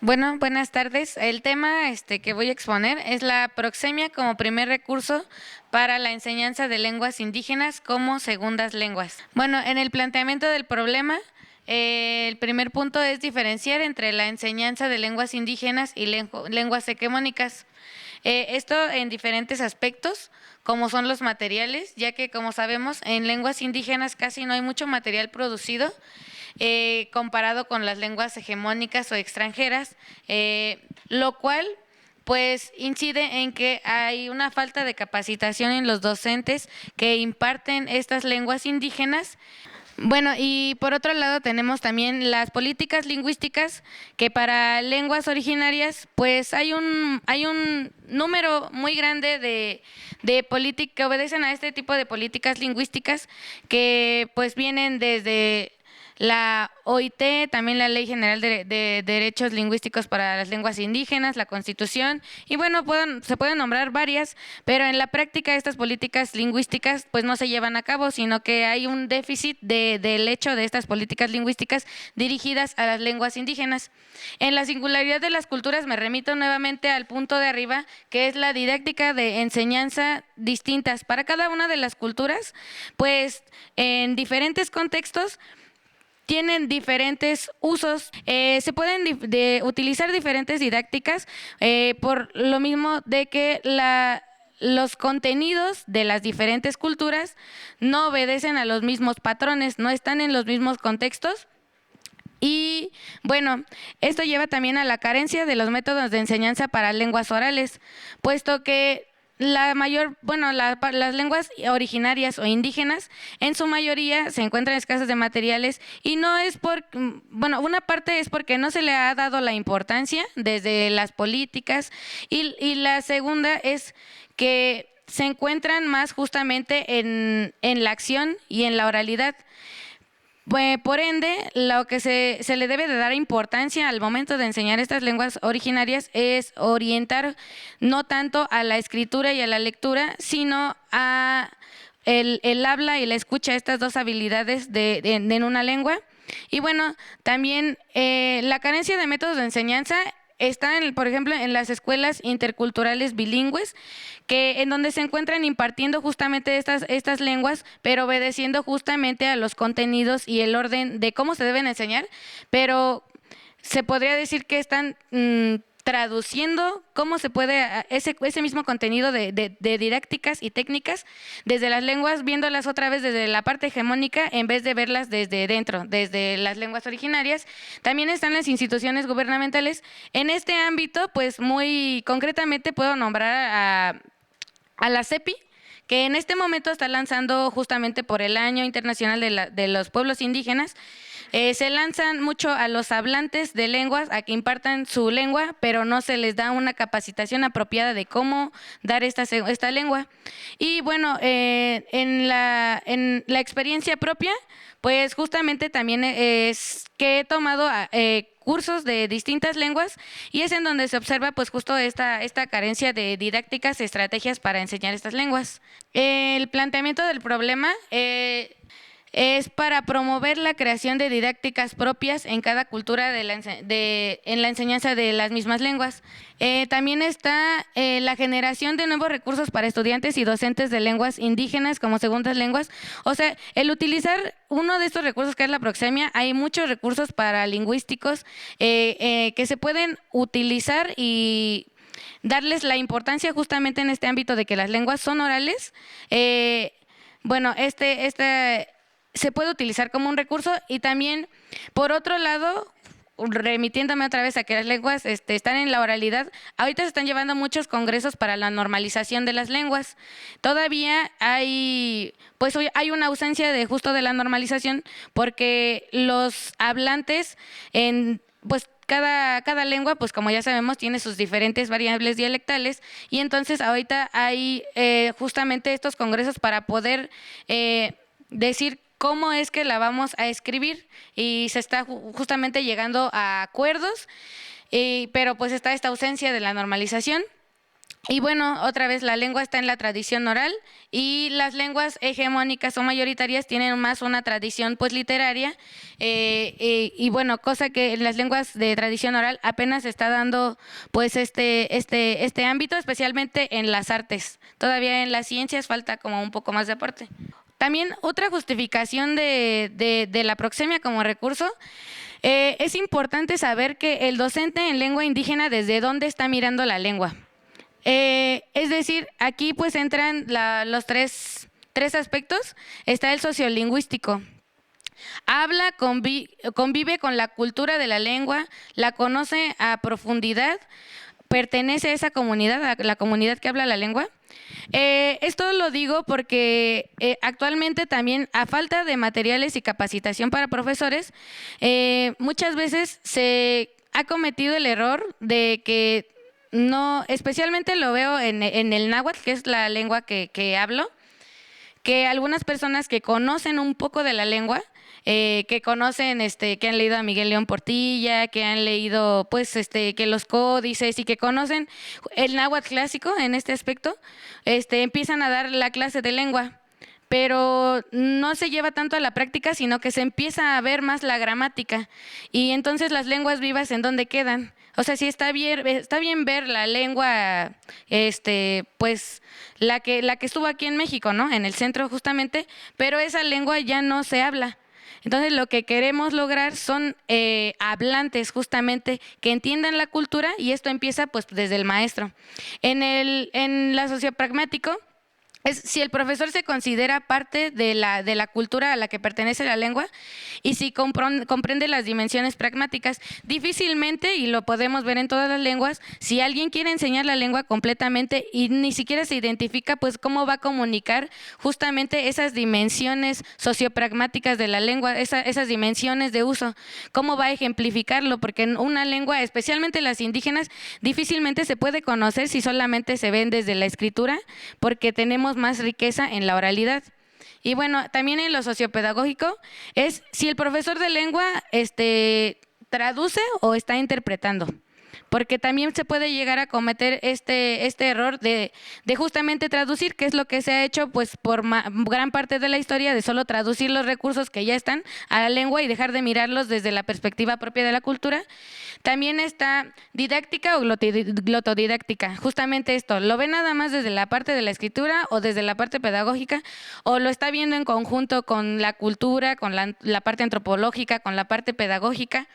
Bueno, buenas tardes. El tema que voy a exponer es la proxemia como primer recurso para la enseñanza de lenguas indígenas como segundas lenguas. Bueno, en el planteamiento del problema, el primer punto es diferenciar entre la enseñanza de lenguas indígenas y lenguas hegemónicas. Esto en diferentes aspectos, como son los materiales, ya que como sabemos en lenguas indígenas casi no hay mucho material producido comparado con las lenguas hegemónicas o extranjeras, lo cual pues incide en que hay una falta de capacitación en los docentes que imparten estas lenguas indígenas. Bueno, y por otro lado tenemos también las políticas lingüísticas, que para lenguas originarias pues hay un número muy grande de políticas que obedecen a este tipo de políticas lingüísticas que pues vienen desde la OIT, también la Ley General de Derechos Lingüísticos para las Lenguas Indígenas, la Constitución, y bueno, se pueden nombrar varias, pero en la práctica estas políticas lingüísticas pues no se llevan a cabo, sino que hay un déficit del hecho de estas políticas lingüísticas dirigidas a las lenguas indígenas. En la singularidad de las culturas me remito nuevamente al punto de arriba, que es la didáctica de enseñanza distintas para cada una de las culturas, pues en diferentes contextos tienen diferentes usos, se pueden utilizar diferentes didácticas por lo mismo de que los contenidos de las diferentes culturas no obedecen a los mismos patrones, no están en los mismos contextos. Y bueno, esto lleva también a la carencia de los métodos de enseñanza para lenguas orales, puesto que las lenguas originarias o indígenas en su mayoría se encuentran escasas de materiales y no es una parte es porque no se le ha dado la importancia desde las políticas y la segunda es que se encuentran más justamente en la acción y en la oralidad. Por ende, lo que se le debe de dar importancia al momento de enseñar estas lenguas originarias es orientar no tanto a la escritura y a la lectura, sino a el habla y la escucha, estas dos habilidades en una lengua. Y bueno, también la carencia de métodos de enseñanza está, por ejemplo, en las escuelas interculturales bilingües, en donde se encuentran impartiendo justamente estas lenguas, pero obedeciendo justamente a los contenidos y el orden de cómo se deben enseñar, pero se podría decir que están traduciendo cómo se puede ese mismo contenido de didácticas y técnicas desde las lenguas, viéndolas otra vez desde la parte hegemónica en vez de verlas desde dentro, desde las lenguas originarias. También están las instituciones gubernamentales. En este ámbito, pues muy concretamente puedo nombrar a la CEPI, que en este momento está lanzando justamente por el Año Internacional de los Pueblos Indígenas. Se lanzan mucho a los hablantes de lenguas a que impartan su lengua, pero no se les da una capacitación apropiada de cómo dar esta lengua. Y bueno, en la experiencia propia, pues justamente también es que he tomado cursos de distintas lenguas y es en donde se observa pues justo esta carencia de didácticas y estrategias para enseñar estas lenguas. El planteamiento del problema es para promover la creación de didácticas propias en cada cultura en la enseñanza de las mismas lenguas. También está la generación de nuevos recursos para estudiantes y docentes de lenguas indígenas como segundas lenguas. O sea, el utilizar uno de estos recursos que es la proxemia, hay muchos recursos paralingüísticos que se pueden utilizar y darles la importancia justamente en este ámbito de que las lenguas son orales. Bueno, se puede utilizar como un recurso y también, por otro lado, remitiéndome otra vez a que las lenguas están en la oralidad, ahorita se están llevando muchos congresos para la normalización de las lenguas. Todavía hay una ausencia de justo de la normalización porque los hablantes pues cada lengua, pues como ya sabemos, tiene sus diferentes variables dialectales y entonces ahorita hay justamente estos congresos para poder decir cómo es que la vamos a escribir y se está justamente llegando a acuerdos, pero pues está esta ausencia de la normalización. Y bueno, otra vez la lengua está en la tradición oral y las lenguas hegemónicas o mayoritarias tienen más una tradición pues literaria y bueno, cosa que en las lenguas de tradición oral apenas se está dando pues este ámbito, especialmente en las artes. Todavía en las ciencias falta como un poco más de aporte. También otra justificación de la proxemia como recurso, es importante saber que el docente en lengua indígena desde dónde está mirando la lengua. Es decir, aquí pues entran los tres aspectos. Está el sociolingüístico. Habla, convive con la cultura de la lengua, la conoce a profundidad, pertenece a esa comunidad, a la comunidad que habla la lengua. Esto lo digo porque actualmente también a falta de materiales y capacitación para profesores, muchas veces se ha cometido el error de que no, especialmente lo veo en el náhuatl, que es la lengua que hablo, que algunas personas que conocen un poco de la lengua, que conocen, que han leído a Miguel León Portilla, que han leído, pues, que los códices y que conocen el náhuatl clásico en este aspecto, empiezan a dar la clase de lengua, pero no se lleva tanto a la práctica, sino que se empieza a ver más la gramática y entonces las lenguas vivas en dónde quedan. O sea, sí está bien ver la lengua, pues la que estuvo aquí en México, ¿no? En el centro justamente, pero esa lengua ya no se habla. Entonces lo que queremos lograr son hablantes justamente que entiendan la cultura y esto empieza pues desde el maestro. En la sociopragmático, si el profesor se considera parte de la cultura a la que pertenece la lengua y si comprende las dimensiones pragmáticas, difícilmente, y lo podemos ver en todas las lenguas, si alguien quiere enseñar la lengua completamente y ni siquiera se identifica, pues cómo va a comunicar justamente esas dimensiones sociopragmáticas de la lengua, esas dimensiones de uso, cómo va a ejemplificarlo, porque en una lengua, especialmente las indígenas, difícilmente se puede conocer si solamente se ven desde la escritura, porque tenemos más riqueza en la oralidad. Y bueno, también en lo sociopedagógico es si el profesor de lengua traduce o está interpretando, porque también se puede llegar a cometer este error de justamente traducir, que es lo que se ha hecho pues por gran parte de la historia, de solo traducir los recursos que ya están a la lengua y dejar de mirarlos desde la perspectiva propia de la cultura. También está didáctica o glotodidáctica, justamente esto, lo ve nada más desde la parte de la escritura o desde la parte pedagógica, o lo está viendo en conjunto con la cultura, con la parte antropológica, con la parte pedagógica.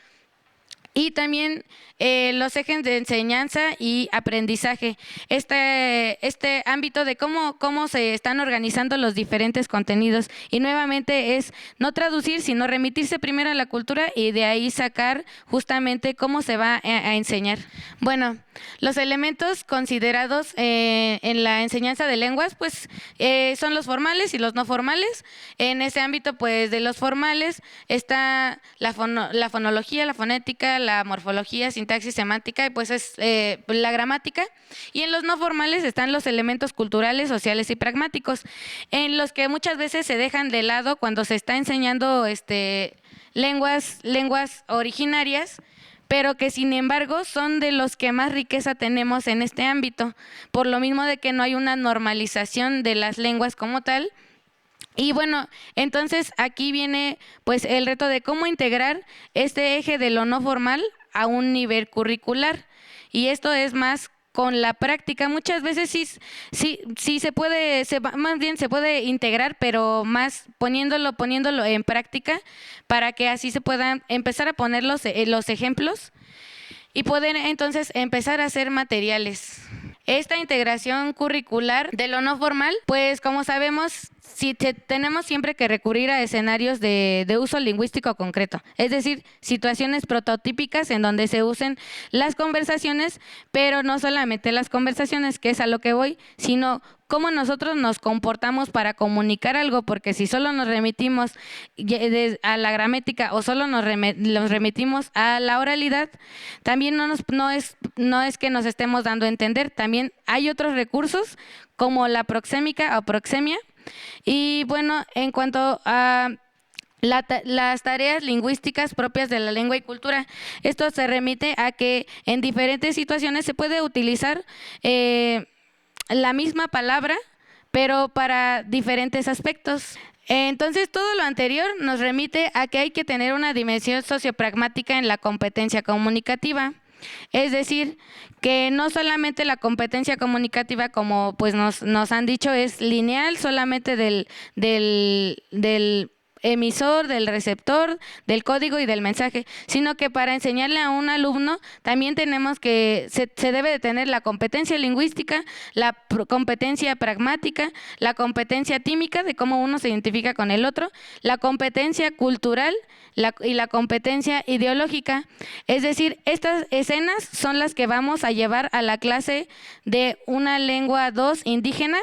Y también los ejes de enseñanza y aprendizaje, este ámbito de cómo se están organizando los diferentes contenidos. Y nuevamente es no traducir, sino remitirse primero a la cultura y de ahí sacar justamente cómo se va a enseñar. Bueno, los elementos considerados en la enseñanza de lenguas, pues son los formales y los no formales. En ese ámbito, pues de los formales está la fonología, la fonética, la morfología, sintaxis, semántica, y pues es la gramática. Y en los no formales están los elementos culturales, sociales y pragmáticos, en los que muchas veces se dejan de lado cuando se está enseñando lenguas originarias, pero que sin embargo son de los que más riqueza tenemos en este ámbito, por lo mismo de que no hay una normalización de las lenguas como tal. Y bueno, entonces aquí viene pues el reto de cómo integrar este eje de lo no formal a un nivel curricular. Y esto es más con la práctica. Muchas veces sí se puede, más bien se puede integrar, pero más poniéndolo en práctica para que así se puedan empezar a poner los ejemplos y poder entonces empezar a hacer materiales. Esta integración curricular de lo no formal, pues como sabemos, sí, tenemos siempre que recurrir a escenarios de uso lingüístico concreto, es decir, situaciones prototípicas en donde se usen las conversaciones, pero no solamente las conversaciones, que es a lo que voy, sino cómo nosotros nos comportamos para comunicar algo, porque si solo nos remitimos a la gramática o solo nos remitimos a la oralidad, también no es que nos estemos dando a entender, también hay otros recursos como la proxémica o proxemia. Y bueno, en cuanto a las tareas lingüísticas propias de la lengua y cultura, esto se remite a que en diferentes situaciones se puede utilizar la misma palabra, pero para diferentes aspectos. Entonces, todo lo anterior nos remite a que hay que tener una dimensión sociopragmática en la competencia comunicativa. Es decir, que no solamente la competencia comunicativa, como pues nos han dicho, es lineal solamente del emisor, del receptor, del código y del mensaje, sino que para enseñarle a un alumno también tenemos que, se debe de tener la competencia lingüística, la competencia pragmática, la competencia tímica de cómo uno se identifica con el otro, la competencia cultural y la competencia ideológica. Es decir, estas escenas son las que vamos a llevar a la clase de una lengua 2 indígena,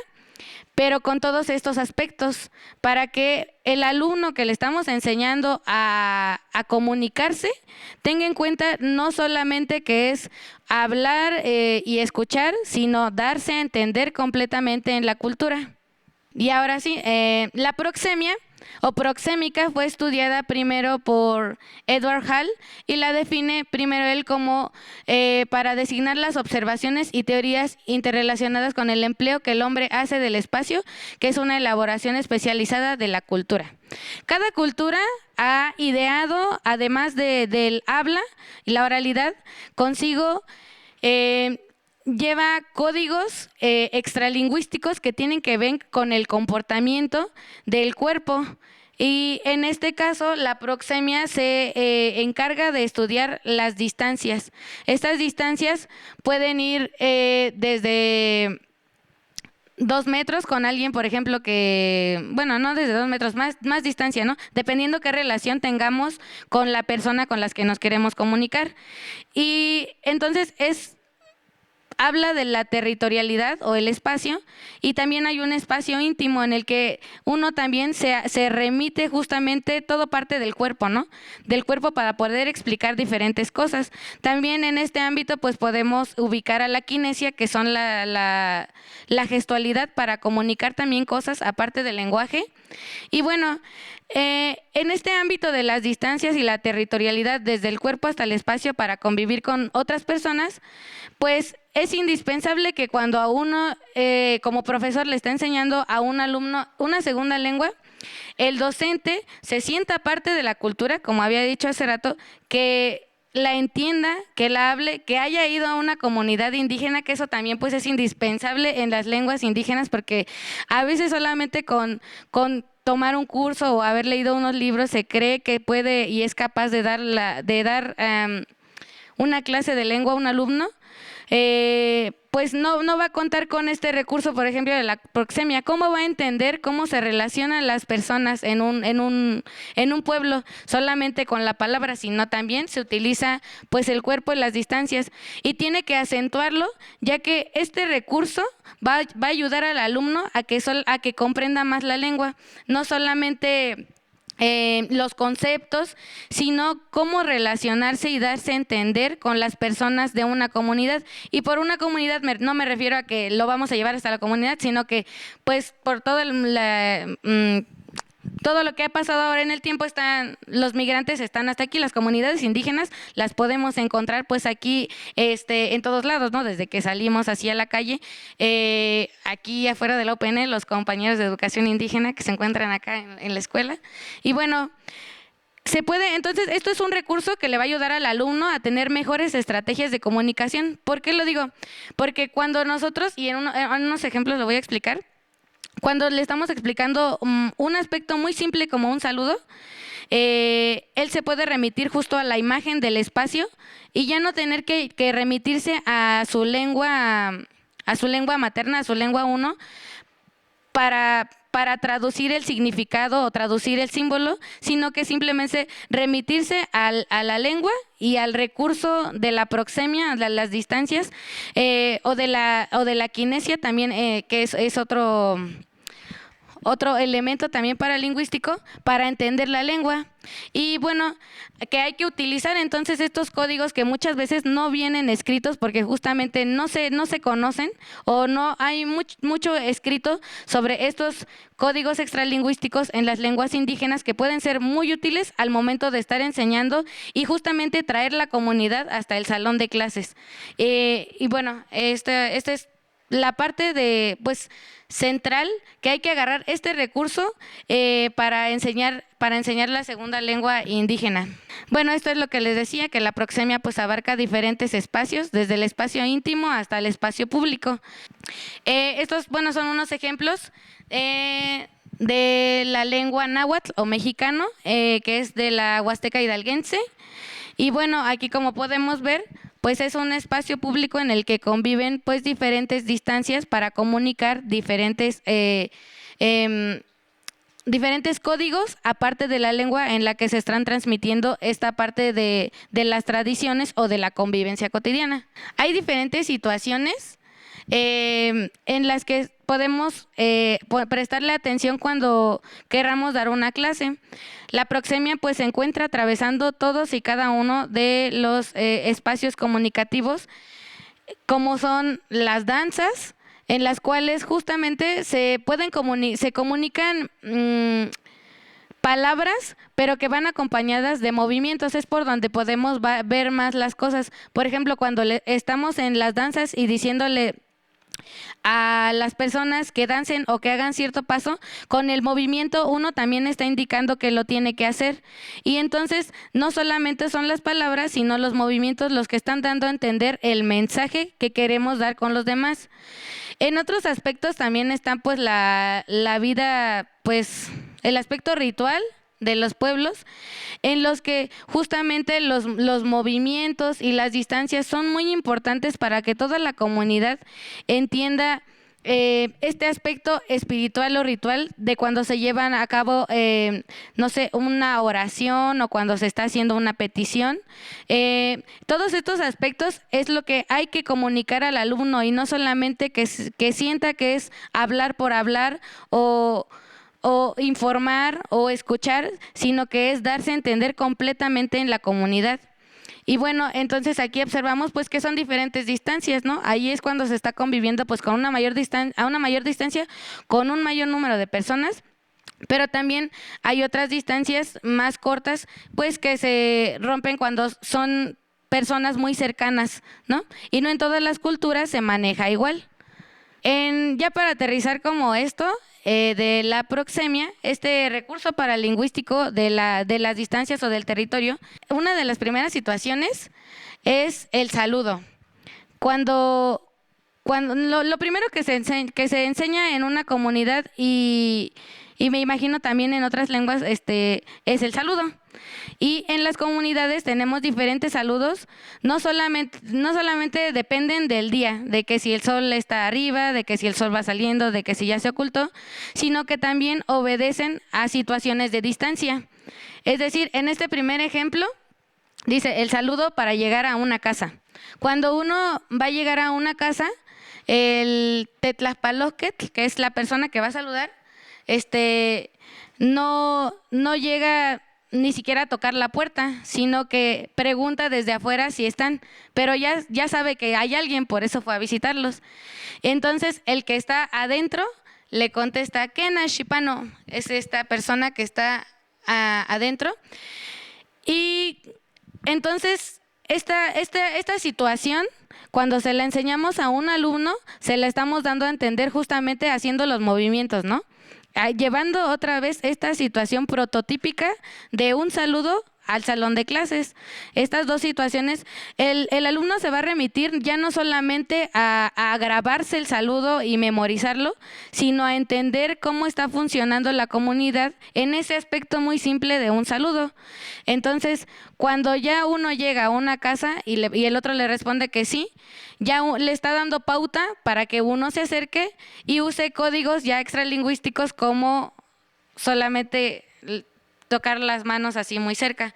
pero con todos estos aspectos, para que el alumno que le estamos enseñando a comunicarse tenga en cuenta no solamente que es hablar y escuchar, sino darse a entender completamente en la cultura. Y ahora sí, la proxemia o proxémica fue estudiada primero por Edward Hall y la define primero él como para designar las observaciones y teorías interrelacionadas con el empleo que el hombre hace del espacio, que es una elaboración especializada de la cultura. Cada cultura ha ideado, además del habla y la oralidad, consigo lleva códigos extralingüísticos que tienen que ver con el comportamiento del cuerpo. Y en este caso, la proxemia se encarga de estudiar las distancias. Estas distancias pueden ir desde 2 metros con alguien, por ejemplo, que, bueno, no desde 2 metros, más distancia, ¿no? Dependiendo qué relación tengamos con la persona con la que nos queremos comunicar. Y entonces habla de la territorialidad o el espacio, y también hay un espacio íntimo en el que uno también se remite justamente todo parte del cuerpo, ¿no? Del cuerpo para poder explicar diferentes cosas. También en este ámbito pues podemos ubicar a la kinesia, que son la gestualidad para comunicar también cosas aparte del lenguaje. Y bueno, en este ámbito de las distancias y la territorialidad desde el cuerpo hasta el espacio para convivir con otras personas, pues es indispensable que cuando a uno como profesor le está enseñando a un alumno una segunda lengua, el docente se sienta parte de la cultura, como había dicho hace rato, que la entienda, que la hable, que haya ido a una comunidad indígena, que eso también pues es indispensable en las lenguas indígenas, porque a veces solamente con tomar un curso o haber leído unos libros se cree que puede y es capaz de dar una clase de lengua a un alumno. Pues no va a contar con este recurso, por ejemplo, de la proxemia. ¿Cómo va a entender cómo se relacionan las personas en un pueblo solamente con la palabra, sino también se utiliza pues el cuerpo y las distancias? Y tiene que acentuarlo, ya que este recurso va a ayudar al alumno a que comprenda más la lengua, no solamente los conceptos, sino cómo relacionarse y darse a entender con las personas de una comunidad. Y por una comunidad no me refiero a que lo vamos a llevar hasta la comunidad, sino que pues por todo todo lo que ha pasado ahora en el tiempo, los migrantes están hasta aquí, las comunidades indígenas las podemos encontrar pues aquí en todos lados, ¿no? Desde que salimos hacia la calle, aquí afuera de la UPN, los compañeros de educación indígena que se encuentran acá en la escuela. Y bueno, entonces esto es un recurso que le va a ayudar al alumno a tener mejores estrategias de comunicación. ¿Por qué lo digo? Porque cuando nosotros, y en unos ejemplos lo voy a explicar, cuando le estamos explicando un aspecto muy simple como un saludo, él se puede remitir justo a la imagen del espacio y ya no tener que remitirse a su lengua materna, a su lengua 1, para para traducir el significado o traducir el símbolo, sino que simplemente remitirse a la lengua y al recurso de la proxemia, a las distancias, o de la kinesia también, que es otro elemento también paralingüístico para entender la lengua. Y bueno, que hay que utilizar entonces estos códigos que muchas veces no vienen escritos porque justamente no se conocen, o no hay mucho escrito sobre estos códigos extralingüísticos en las lenguas indígenas, que pueden ser muy útiles al momento de estar enseñando y justamente traer la comunidad hasta el salón de clases. Y bueno, esta es la parte de, pues, central, que hay que agarrar este recurso para enseñar la segunda lengua indígena. Bueno, esto es lo que les decía, que la proxemia pues abarca diferentes espacios, desde el espacio íntimo hasta el espacio público. Estos, bueno, son unos ejemplos de la lengua náhuatl o mexicano, que es de la Huasteca hidalguense. Y bueno, aquí como podemos ver, pues es un espacio público en el que conviven pues diferentes distancias para comunicar diferentes códigos, aparte de la lengua en la que se están transmitiendo esta parte de las tradiciones o de la convivencia cotidiana. Hay diferentes situaciones en las que podemos prestarle atención cuando queramos dar una clase. La proxemia pues se encuentra atravesando todos y cada uno de los espacios comunicativos, como son las danzas, en las cuales justamente se comunican palabras, pero que van acompañadas de movimientos. Es por donde podemos ver más las cosas. Por ejemplo, cuando estamos en las danzas y diciéndole a las personas que dancen o que hagan cierto paso, con el movimiento uno también está indicando que lo tiene que hacer. Y entonces no solamente son las palabras, sino los movimientos los que están dando a entender el mensaje que queremos dar con los demás. En otros aspectos también están pues la vida, pues el aspecto ritual de los pueblos, en los que justamente los movimientos y las distancias son muy importantes para que toda la comunidad entienda este aspecto espiritual o ritual de cuando se llevan a cabo, no sé, una oración, o cuando se está haciendo una petición. Todos estos aspectos es lo que hay que comunicar al alumno, y no solamente que sienta que es hablar por hablar o informar o escuchar, sino que es darse a entender completamente en la comunidad. Y bueno, entonces aquí observamos pues que son diferentes distancias, ¿no? Ahí es cuando se está conviviendo pues con a una mayor distancia, con un mayor número de personas. Pero también hay otras distancias más cortas, pues que se rompen cuando son personas muy cercanas, ¿no? Y no en todas las culturas se maneja igual. Ya para aterrizar como esto, de la proxemia, este recurso paralingüístico de las distancias o del territorio, una de las primeras situaciones es el saludo. Cuando lo primero que se enseña en una comunidad, y me imagino también en otras lenguas, es el saludo. Y en las comunidades tenemos diferentes saludos, no solamente dependen del día, de que si el sol está arriba, de que si el sol va saliendo, de que si ya se ocultó, sino que también obedecen a situaciones de distancia. Es decir, en este primer ejemplo, dice el saludo para llegar a una casa. Cuando uno va a llegar a una casa, el tetlapaloquetl, que es la persona que va a saludar, no llega ni siquiera a tocar la puerta, sino que pregunta desde afuera si están, pero ya sabe que hay alguien, por eso fue a visitarlos. Entonces el que está adentro le contesta, Kena Shipano, es esta persona que está adentro. Y entonces esta situación, cuando se la enseñamos a un alumno, se la estamos dando a entender justamente haciendo los movimientos, ¿no? Llevando otra vez esta situación prototípica de un saludo al salón de clases. Estas dos situaciones, el alumno se va a remitir ya no solamente a grabarse el saludo y memorizarlo, sino a entender cómo está funcionando la comunidad en ese aspecto muy simple de un saludo. Entonces, cuando ya uno llega a una casa y el otro le responde que sí, ya le está dando pauta para que uno se acerque y use códigos ya extralingüísticos como solamente tocar las manos así muy cerca,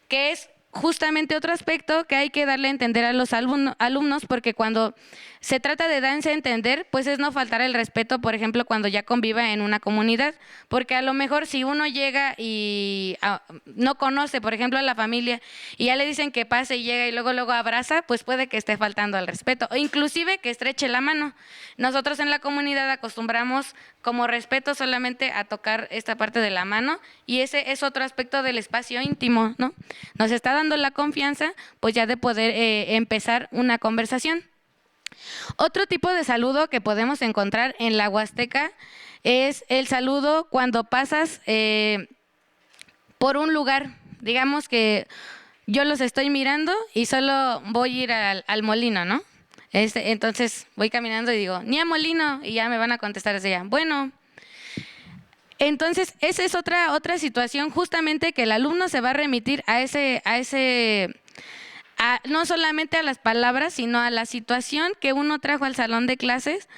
que es justamente otro aspecto que hay que darle a entender a los alumnos, porque cuando se trata de darse a entender, pues es no faltar el respeto, por ejemplo, cuando ya conviva en una comunidad, porque a lo mejor si uno llega y no conoce, por ejemplo, a la familia y ya le dicen que pase y llega y luego abraza, pues puede que esté faltando al respeto, o inclusive que estreche la mano. Nosotros en la comunidad acostumbramos como respeto solamente a tocar esta parte de la mano, y ese es otro aspecto del espacio íntimo, ¿no? Nos está dando la confianza, pues ya de poder empezar una conversación. Otro tipo de saludo que podemos encontrar en la Huasteca es el saludo cuando pasas por un lugar. Digamos que yo los estoy mirando y solo voy a ir al molino, ¿no? Entonces voy caminando y digo, ni a molino, y ya me van a contestar desde allá, bueno. Entonces, esa es otra situación justamente que el alumno se va a remitir no solamente a las palabras, sino a la situación que uno trajo al salón de clases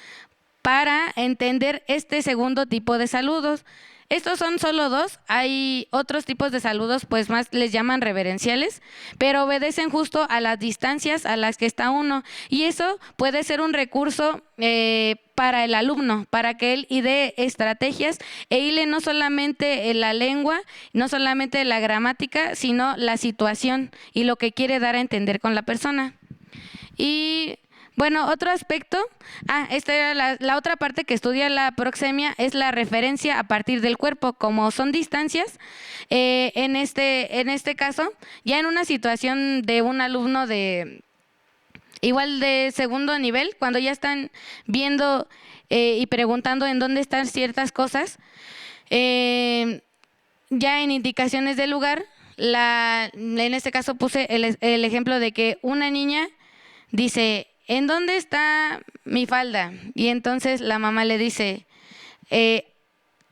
para entender este segundo tipo de saludos. Estos son solo dos, hay otros tipos de saludos, pues más les llaman reverenciales, pero obedecen justo a las distancias a las que está uno, y eso puede ser un recurso para el alumno, para que él idee estrategias e hile no solamente la lengua, no solamente la gramática, sino la situación y lo que quiere dar a entender con la persona. Y bueno, otro aspecto, esta era la otra parte que estudia la proxemia, es la referencia a partir del cuerpo. Como son distancias, en este caso, ya en una situación de un alumno igual de segundo nivel, cuando ya están viendo y preguntando en dónde están ciertas cosas, ya en indicaciones del lugar, en este caso puse el ejemplo de que una niña dice, ¿en dónde está mi falda? Y entonces la mamá le dice,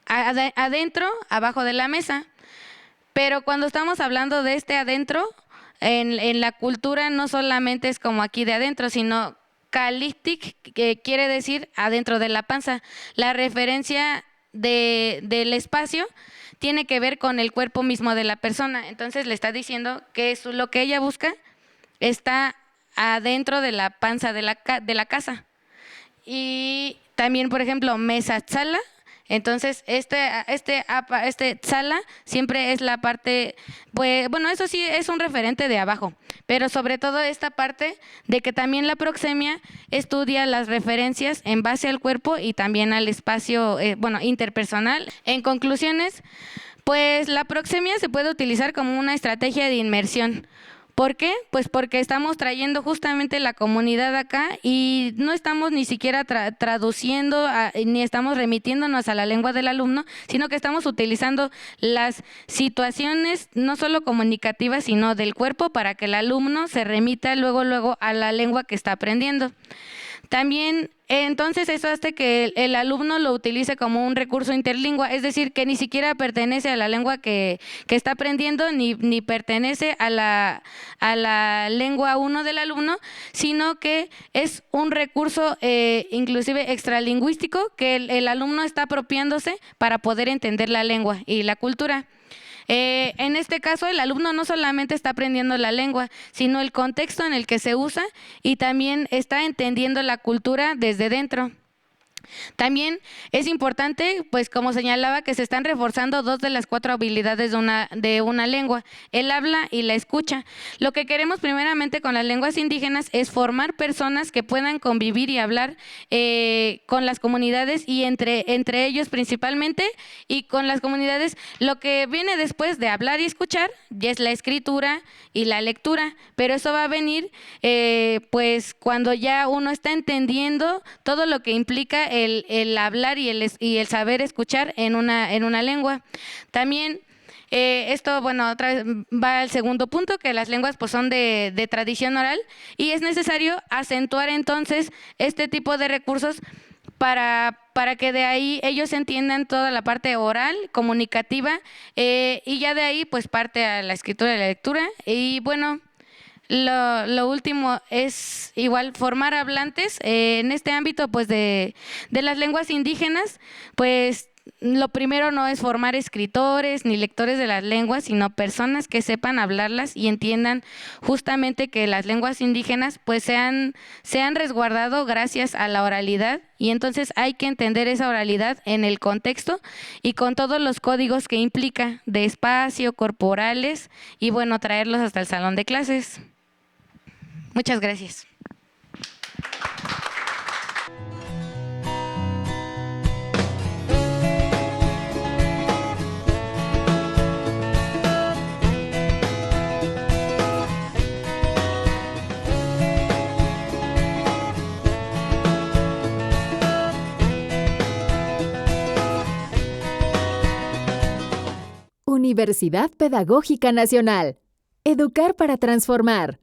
adentro, abajo de la mesa. Pero cuando estamos hablando de adentro, en la cultura no solamente es como aquí de adentro, sino calistic, que quiere decir adentro de la panza. La referencia del espacio tiene que ver con el cuerpo mismo de la persona. Entonces le está diciendo que lo que ella busca está adentro de la panza de la casa. Y también, por ejemplo, mesa tzala. Entonces, tzala siempre es la parte, pues, bueno, eso sí es un referente de abajo, pero sobre todo esta parte de que también la proxemia estudia las referencias en base al cuerpo y también al espacio, interpersonal. En conclusiones, pues la proxemia se puede utilizar como una estrategia de inmersión. ¿Por qué? Pues porque estamos trayendo justamente la comunidad acá y no estamos ni siquiera traduciendo ni estamos remitiéndonos a la lengua del alumno, sino que estamos utilizando las situaciones no solo comunicativas, sino del cuerpo para que el alumno se remita luego a la lengua que está aprendiendo. También, entonces, eso hace que el alumno lo utilice como un recurso interlingua, es decir, que ni siquiera pertenece a la lengua que está aprendiendo, ni pertenece a la lengua 1 del alumno, sino que es un recurso inclusive extralingüístico que el alumno está apropiándose para poder entender la lengua y la cultura. En este caso, el alumno no solamente está aprendiendo la lengua, sino el contexto en el que se usa y también está entendiendo la cultura desde dentro. También es importante, pues como señalaba, que se están reforzando 2 de las 4 habilidades de una lengua, el habla y la escucha. Lo que queremos primeramente con las lenguas indígenas es formar personas que puedan convivir y hablar con las comunidades y entre ellos principalmente, y con las comunidades. Lo que viene después de hablar y escuchar ya es la escritura y la lectura, pero eso va a venir pues cuando ya uno está entendiendo todo lo que implica el hablar y el saber escuchar en una lengua. También Esto, bueno, otra vez va al segundo punto, que las lenguas pues son de tradición oral y es necesario acentuar entonces este tipo de recursos para que de ahí ellos entiendan toda la parte oral, comunicativa, y ya de ahí pues parte a la escritura y la lectura. Y bueno, lo último es igual formar hablantes en este ámbito pues de las lenguas indígenas, pues lo primero no es formar escritores ni lectores de las lenguas, sino personas que sepan hablarlas y entiendan justamente que las lenguas indígenas pues se han resguardado gracias a la oralidad y entonces hay que entender esa oralidad en el contexto y con todos los códigos que implica de espacio, corporales y bueno, traerlos hasta el salón de clases. Muchas gracias. Universidad Pedagógica Nacional. Educar para transformar.